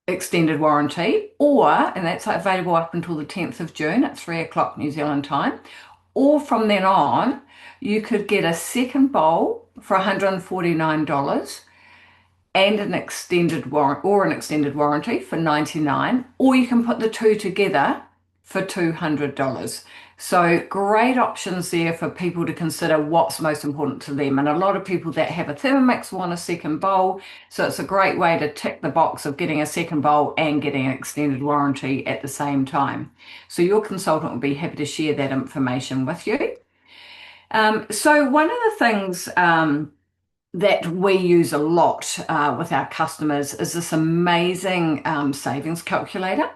extended warranty, and that's available up until the 10th of June at 3 o'clock New Zealand time. Or from then on, you could get a second bowl for $149 and an extended warranty for $99, or you can put the two together for $200. So great options there for people to consider what's most important to them. And a lot of people that have a Thermomix want a second bowl. So it's a great way to tick the box of getting a second bowl and getting an extended warranty at the same time. So your consultant will be happy to share that information with you. So one of the things that we use a lot with our customers is this amazing savings calculator.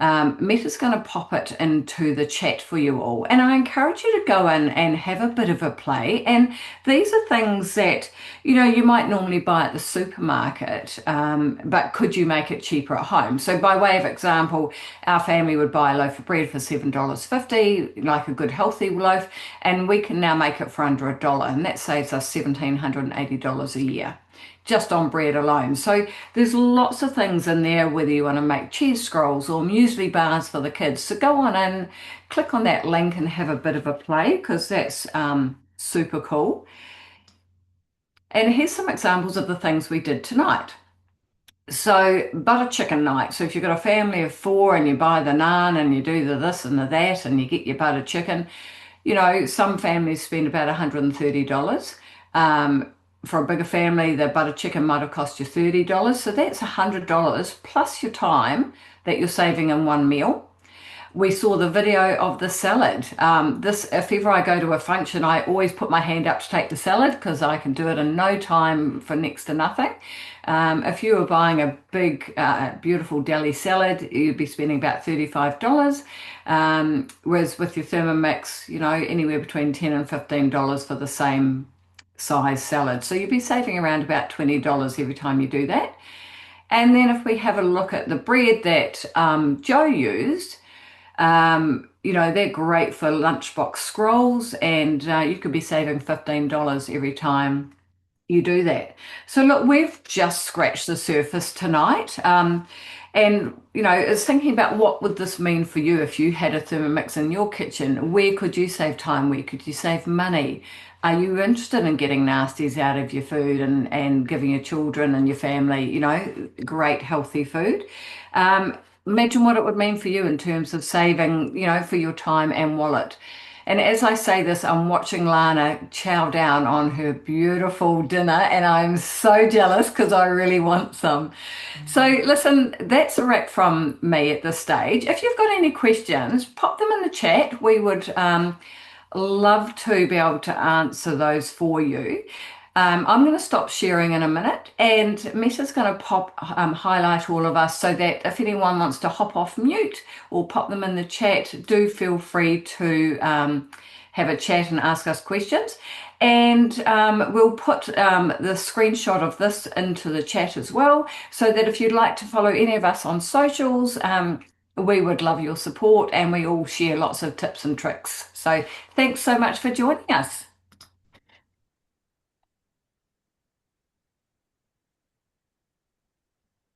Meta's going to pop it into the chat for you all. And I encourage you to go in and have a bit of a play. And these are things that, you might normally buy at the supermarket, but could you make it cheaper at home? So by way of example, our family would buy a loaf of bread for $7.50, like a good healthy loaf, and we can now make it for under $1, and that saves us $1,780 a year just on bread alone. So there's lots of things in there, whether you want to make cheese scrolls or muesli bars for the kids. So go on in, click on that link and have a bit of a play, because that's super cool. And here's some examples of the things we did tonight. So butter chicken night. So if you've got a family of 4 and you buy the naan and you do the this and the that and you get your butter chicken, some families spend about $130. For a bigger family, the butter chicken might have cost you $30. So that's $100 plus your time that you're saving in one meal. We saw the video of the salad. If ever I go to a function, I always put my hand up to take the salad because I can do it in no time for next to nothing. If you were buying a big, beautiful deli salad, you'd be spending about $35. Whereas with your Thermomix, anywhere between $10 and $15 for the same size salad. So you'd be saving around about $20 every time you do that. And then if we have a look at the bread that Joe used, they're great for lunchbox scrolls, and you could be saving $15 every time you do that. So look, we've just scratched the surface tonight. And, it's thinking about what would this mean for you if you had a Thermomix in your kitchen? Where could you save time? Where could you save money? Are you interested in getting nasties out of your food and giving your children and your family, great healthy food? Imagine what it would mean for you in terms of saving, for your time and wallet. And as I say this, I'm watching Lana chow down on her beautiful dinner, and I'm so jealous because I really want some. So listen, that's a wrap from me at this stage. If you've got any questions, pop them in the chat. We would love to be able to answer those for you. I'm going to stop sharing in a minute, and Meta's going to highlight all of us so that if anyone wants to hop off mute or pop them in the chat, do feel free to have a chat and ask us questions. And we'll put the screenshot of this into the chat as well, so that if you'd like to follow any of us on socials, we would love your support, and we all share lots of tips and tricks. So thanks so much for joining us.